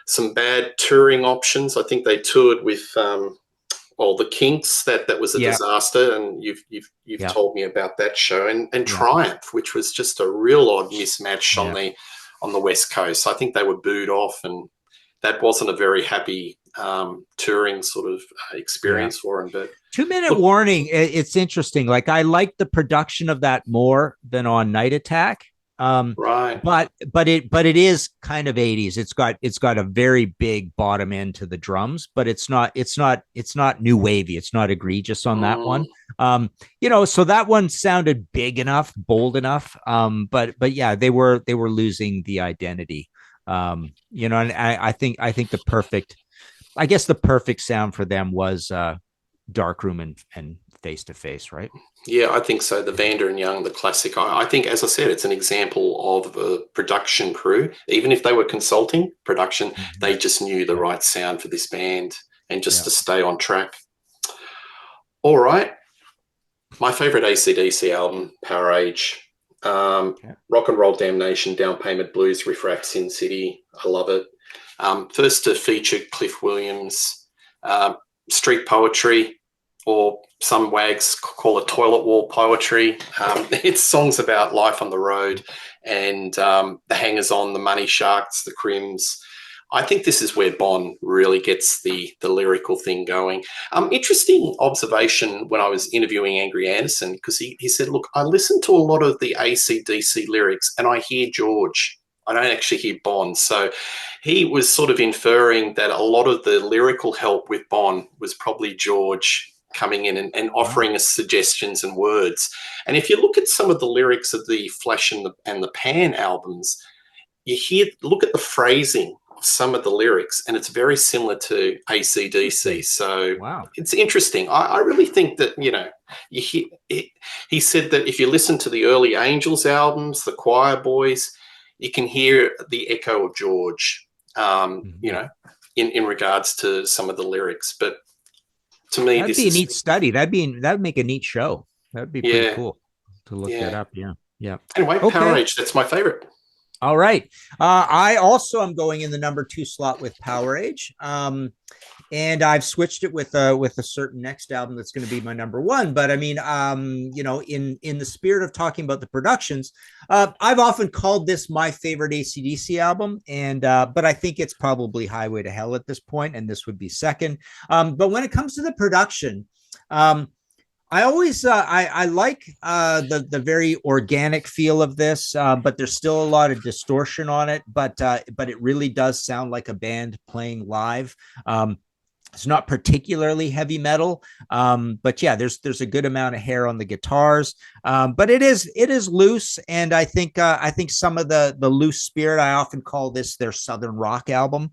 some bad touring options. I think they toured with the Kinks. That was a disaster, and you've told me about that show, and Triumph, which was just a real odd mismatch on the West Coast. I think they were booed off, and that wasn't a very happy touring sort of experience for him. But 2 Minute Warning, it's interesting. Like, I like the production of that more than on Night Attack. Right. But it is kind of 80s. It's got a very big bottom end to the drums, but it's not new wavy. It's not egregious on that one. So that one sounded big enough, bold enough. But yeah, they were losing the identity. And I think the perfect sound for them was Darkroom and Face to Face, right? Yeah, I think so. The Vanda and Young, the classic. I think, as I said, it's an example of a production crew. Even if they were consulting production, they just knew the right sound for this band and just to stay on track. All right. My favorite AC/DC album, Power Age. Rock and Roll Damnation, Down Payment Blues, Riff Raff, Sin City. I love it. First to feature Cliff Williams, street poetry, or some wags call it toilet wall poetry. It's songs about life on the road and the hangers-on, the Money Sharks, the Crims. I think this is where Bon really gets the lyrical thing going. Interesting observation when I was interviewing Angry Anderson, because he said, look, I listen to a lot of the AC/DC lyrics and I hear George. I don't actually hear Bon. So he was sort of inferring that a lot of the lyrical help with Bon was probably George coming in and offering us suggestions and words. And if you look at some of the lyrics of the Flash and the Pan albums, look at the phrasing of some of the lyrics, and it's very similar to AC/DC. So it's interesting. I really think that, he said that if you listen to the early Angels albums, the Choir Boys, you can hear the echo of George, in regards to some of the lyrics. But to me, that'd be a neat study. That'd make a neat show. That'd be pretty cool to look that up. Yeah. Anyway, Power Age, that's my favorite. All right. I also am going in the number 2 slot with Power Age. And I've switched it with a certain next album that's going to be my number one. But I mean, in the spirit of talking about the productions, I've often called this my favorite AC/DC album, and but I think it's probably Highway to Hell at this point, and this would be second. But when it comes to the production, I always I like the very organic feel of this, but there's still a lot of distortion on it. But it really does sound like a band playing live. It's not particularly heavy metal, but yeah, there's a good amount of hair on the guitars, but it is loose, and I think some of the loose spirit. I often call this their Southern rock album,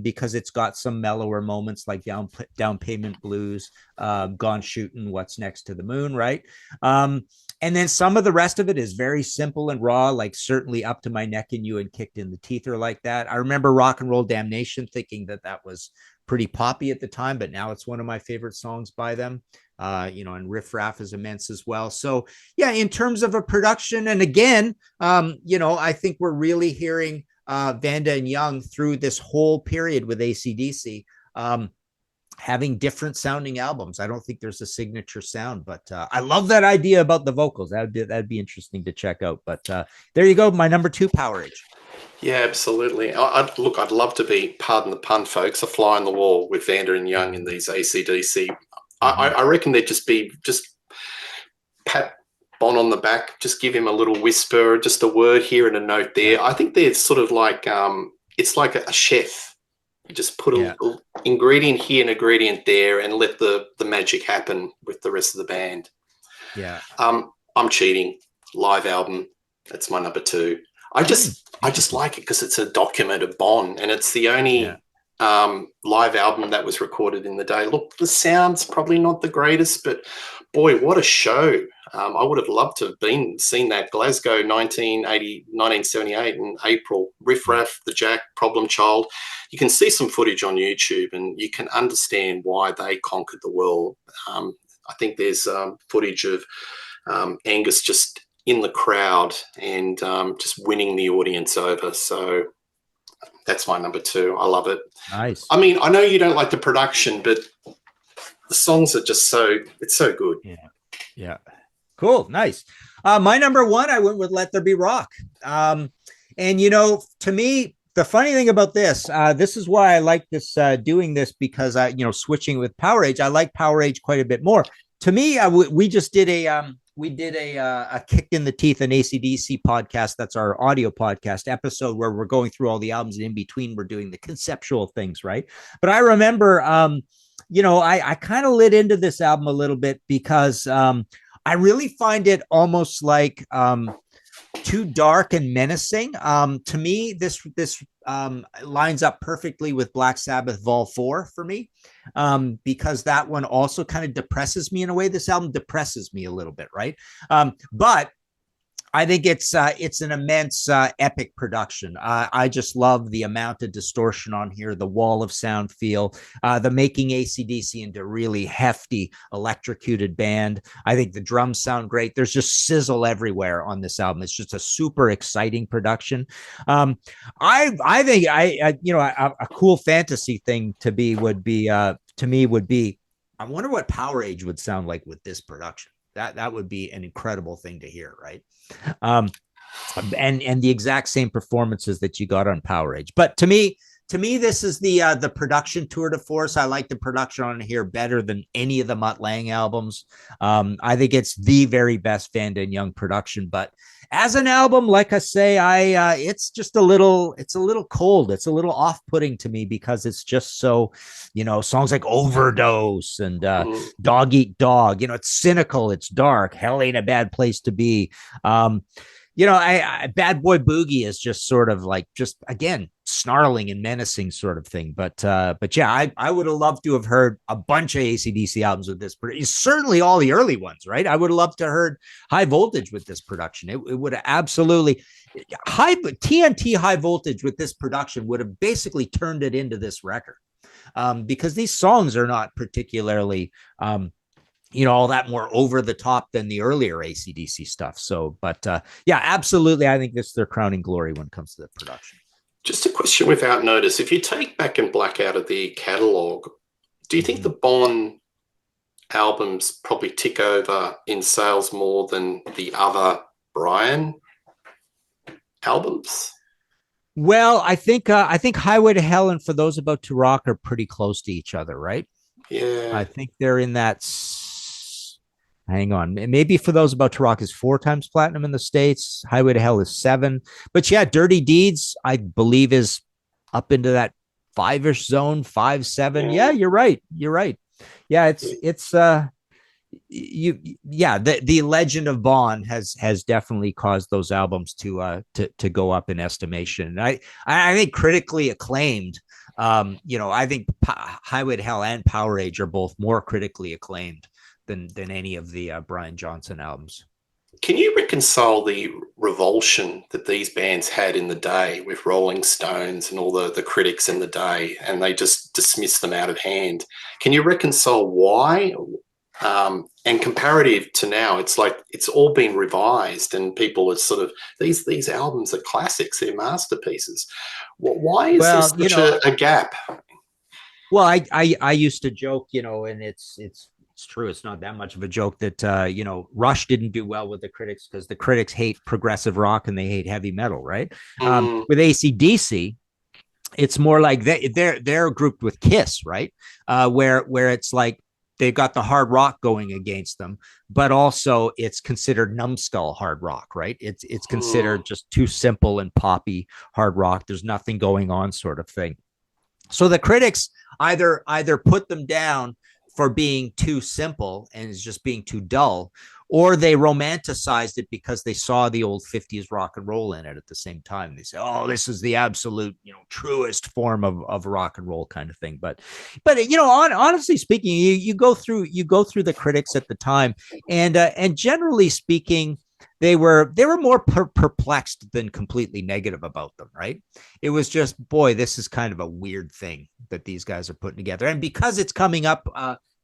because it's got some mellower moments like Down Payment Blues, Gone Shooting, What's Next to the Moon, right? And then some of the rest of it is very simple and raw, like certainly Up to My Neck in You and Kicked in the Teeth are like that. I remember Rock and Roll Damnation thinking that was pretty poppy at the time, but now it's one of my favorite songs by them. And Riff Raff is immense as well. So yeah, in terms of a production, and again, I think we're really hearing Vanda and Young through this whole period with AC/DC, having different sounding albums. I don't think there's a signature sound, but I love that idea about the vocals. That'd be interesting to check out. But there you go, my number two, Power Age. Yeah, absolutely. I'd love to be, pardon the pun, folks, a fly on the wall with Vanda and Young in these AC/DC. I reckon they'd just pat Bon on the back, just give him a little whisper, just a word here and a note there. I think they're sort of like, it's like a chef. You just put a little ingredient here and ingredient there and let the magic happen with the rest of the band. Yeah. I'm cheating. Live album. That's my number two. I just like it because it's a document of Bon, and it's the only live album that was recorded in the day. Look, the sound's probably not the greatest, but boy, what a show. I would have loved to have seen that Glasgow 1978 in April. Riff Raff, The Jack, Problem Child. You can see some footage on YouTube and you can understand why they conquered the world. I think there's footage of Angus just in the crowd and just winning the audience over. So that's my number two. I love it. Nice. I mean, I know you don't like the production, but the songs are just it's so good. Yeah. Cool. Nice. My number one, I went with Let There Be Rock. And, to me, the funny thing about this is why I like this, doing this, because switching with Power Age, I like Power Age quite a bit more. To me, we just did a Kick in the Teeth, an AC/DC podcast. That's our audio podcast episode where we're going through all the albums, and in between we're doing the conceptual things, right? But I remember, I kind of lit into this album a little bit because I really find it almost like too dark and menacing. To me, this lines up perfectly with Black Sabbath Vol 4 for me, because that one also kind of depresses me in a way. This album depresses me a little bit, right? But I think it's an immense epic production. I just love the amount of distortion on here, the wall of sound feel, the making AC/DC into really hefty electrocuted band. I think the drums sound great. There's just sizzle everywhere on this album. It's just a super exciting production. I think a cool fantasy thing would be I wonder what Power Age would sound like with this production. That would be an incredible thing to hear, right? And the exact same performances that you got on Power Age. But to me, this is the production tour de force. I like the production on here better than any of the Mutt Lange albums. I think it's the very best Vanda and Young production. But as an album, like I say, it's just a little cold. It's a little off-putting to me because it's just so, songs like Overdose and Dog Eat Dog. It's cynical. It's dark. Hell ain't a bad place to be. Bad Boy Boogie is just sort of like again snarling and menacing sort of thing. But yeah, I would have loved to have heard a bunch of AC/DC albums with this. Certainly all the early ones, right? I would have loved to have heard High Voltage with this production. It would have absolutely TNT High Voltage with this production would have basically turned it into this record, because these songs are not particularly all that more over the top than the earlier AC/DC stuff. So, but yeah, absolutely. I think this is their crowning glory when it comes to the production. Just a question without notice. If you take Back in Black out of the catalogue, do you think Mhm. the Bond albums probably tick over in sales more than the other Brian albums? Well, I think Highway to Hell and For Those About to Rock are pretty close to each other, right? Yeah. I think they're in that. Hang on, maybe For Those About to Rock is 4 times platinum in the States. Highway to Hell is 7. But yeah, Dirty Deeds, I believe, is up into that 5-ish zone, 5, 7. Yeah, Yeah. you're right. You're right. Yeah, Yeah. it's you yeah, the legend of Bond has definitely caused those albums to go up in estimation. And I think critically acclaimed. I think Highway to Hell and Power Age are both more critically acclaimed than any of the Brian Johnson albums. Can you reconcile the revulsion that these bands had in the day with Rolling Stones and all the critics in the day, and they just dismissed them out of hand? Can you reconcile why? And comparative to now, it's like it's all been revised, and people are sort of these albums are classics, they're masterpieces. Why is there Well, such a gap? well, I used to joke, and it's true. It's not that much of a joke that Rush didn't do well with the critics because the critics hate progressive rock and they hate heavy metal, right? Mm, With AC/DC, it's more like they're grouped with Kiss, right? Where it's like they've got the hard rock going against them, but also it's considered numbskull hard rock, right? It's mm, considered just too simple and poppy hard rock. There's nothing going on, sort of thing. So the critics either put them down for being too simple and is just being too dull, or they romanticized it because they saw the old 50s rock and roll in it at the same time. They say, oh, this is the absolute, truest form of rock and roll kind of thing. But honestly speaking, you go through the critics at the time, and generally speaking, they were more perplexed than completely negative about them, right? It was just, boy, this is kind of a weird thing that these guys are putting together. And because it's coming up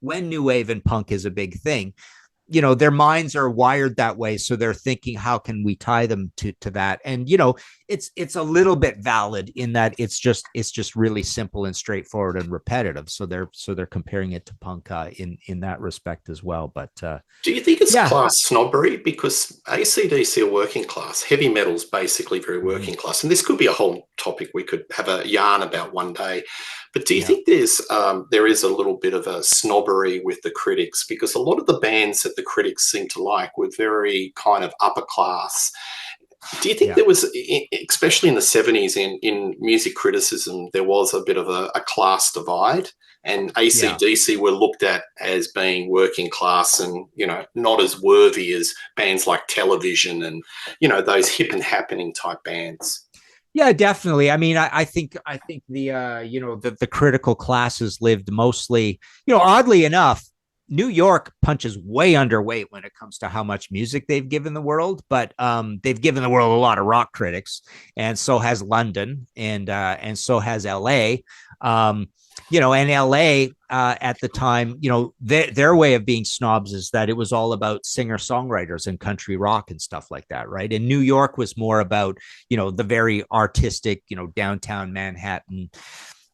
when new wave and punk is a big thing, their minds are wired that way, so they're thinking, how can we tie them to that? And it's a little bit valid in that it's just really simple and straightforward and repetitive, so they're comparing it to punk in that respect as well. But Do you think it's yeah. class snobbery? Because AC/DC are working class, heavy metal's basically very Mhm. working class, and this could be a whole topic we could have a yarn about one day. But do you Yeah. think there is a little bit of a snobbery with the critics? Because a lot of the bands that the critics seem to like were very kind of upper class. Do you think Yeah. there was, especially in the 70s, in music criticism, there was a bit of a class divide? And Yeah. AC/DC were looked at as being working class and, not as worthy as bands like Television and, those hip and happening type bands. Yeah, definitely. I mean, I think the critical classes lived mostly, oddly enough, New York punches way underweight when it comes to how much music they've given the world, but they've given the world a lot of rock critics, and so has London, and so has LA. And LA at the time, their way of being snobs is that it was all about singer songwriters and country rock and stuff like that, right? And New York was more about the very artistic, downtown Manhattan,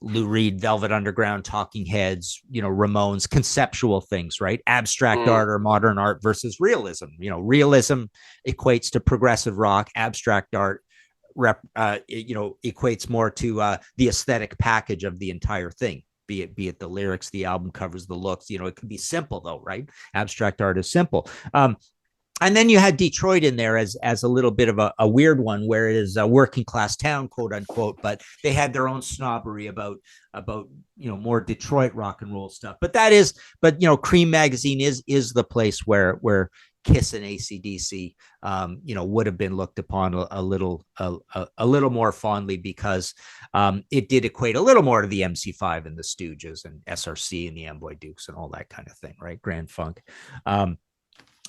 Lou Reed, Velvet Underground, Talking Heads, Ramones, conceptual things, right? Abstract Mm, art or modern art versus realism. Realism equates to progressive rock. Abstract art equates more to the aesthetic package of the entire thing. Be it the lyrics, the album covers, the looks. It can be simple though, right? Abstract art is simple. And then you had Detroit in there as a little bit of a weird one, where it is a working class town, quote unquote, but they had their own snobbery about more Detroit rock and roll stuff. But Cream Magazine is the place where Kiss and AC/DC would have been looked upon a little more fondly, because it did equate a little more to the MC5 and the Stooges and SRC and the Amboy Dukes and all that kind of thing, right? Grand Funk.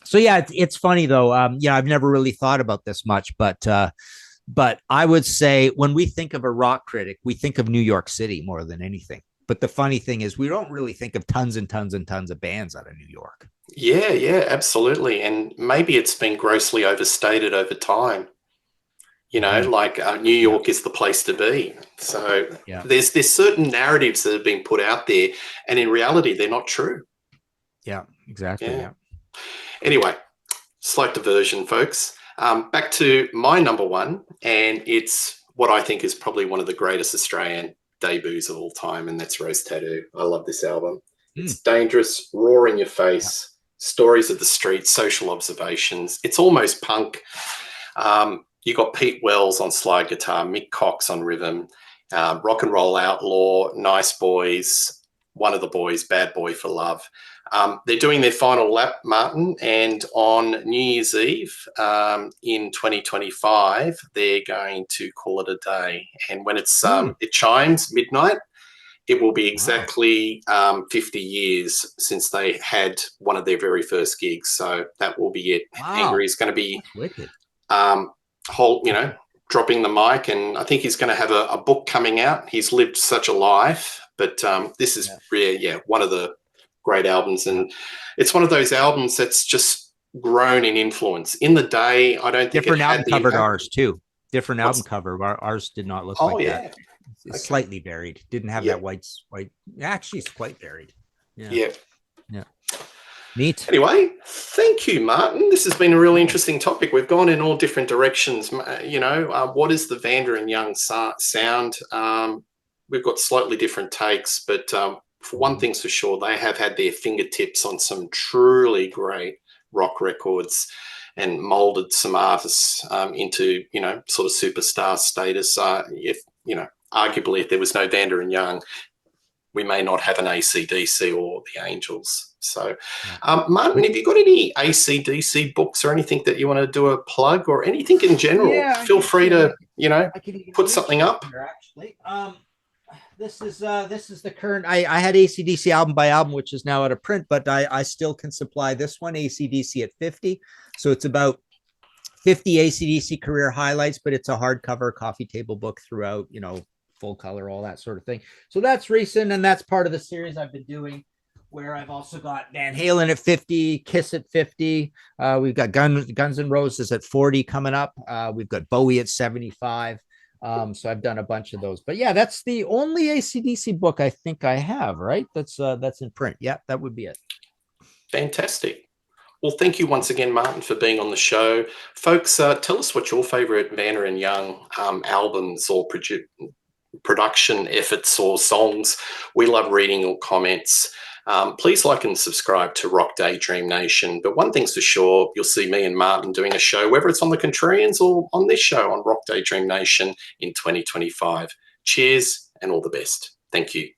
So yeah, it's funny though. I've never really thought about this much, but I would say when we think of a rock critic, we think of New York City more than anything. But the funny thing is, we don't really think of tons and tons and tons of bands out of New York. yeah, yeah, absolutely. And maybe it's been grossly overstated over time. like New York is the place to be. So there's certain narratives that have been put out there, and in reality, they're not true. Yeah, exactly. Yeah. Anyway, slight diversion, folks. Back to my number one, and it's what I think is probably one of the greatest Australian debuts of all time, and that's Rose Tattoo. I love this album. It's dangerous, raw in your face, stories of the street, social observations. It's almost punk. You got Pete Wells on slide guitar, Mick Cox on rhythm, Rock and Roll Outlaw, Nice Boys, One of the Boys, Bad Boy for Love. They're doing their final lap, Martin, and on New Year's Eve in 2025, they're going to call it a day. And when it chimes midnight, it will be exactly 50 years since they had one of their very first gigs. So that will be it. Angry is going to be dropping the mic, and I think he's going to have a book coming out. He's lived such a life, but this is one of the great albums, and it's one of those albums that's just grown in influence. In the day, I don't think different album covered ours too. Different album cover. Ours did not look like that. It's slightly varied. Didn't have that white. Actually, it's quite varied. Yeah. Neat. Anyway, thank you, Martin. This has been a really interesting topic. We've gone in all different directions. What is the Vanda and Young sound? We've got slightly different takes, but for one thing's for sure, they have had their fingertips on some truly great rock records and molded some artists into, sort of superstar status. Arguably, if there was no Vanda and Young, we may not have an AC/DC or the Angels. So, Martin, have you got any AC/DC books or anything that you want to do a plug or anything in general? Feel free to, put something up. Here, actually. This is the current. I had AC/DC album by album, which is now out of print, but I still can supply this one, AC/DC at 50. So it's about 50 AC/DC career highlights, but it's a hardcover coffee table book throughout, full color, all that sort of thing. So that's recent, and that's part of the series I've been doing, where I've also got Van Halen at 50, Kiss at 50. We've got Guns N' Roses at 40 coming up. We've got Bowie at 75. So I've done a bunch of those, but that's the only AC/DC book I think I have, right? That's in print. Yeah, that would be it. Fantastic. Well, thank you once again, Martin, for being on the show. Folks, tell us what your favorite Vanda and Young albums or production efforts or songs. We love reading your comments. Please like and subscribe to Rock Daydream Nation. But one thing's for sure, you'll see me and Martin doing a show, whether it's on the Contrarians or on this show on Rock Daydream Nation in 2025. Cheers and all the best. Thank you.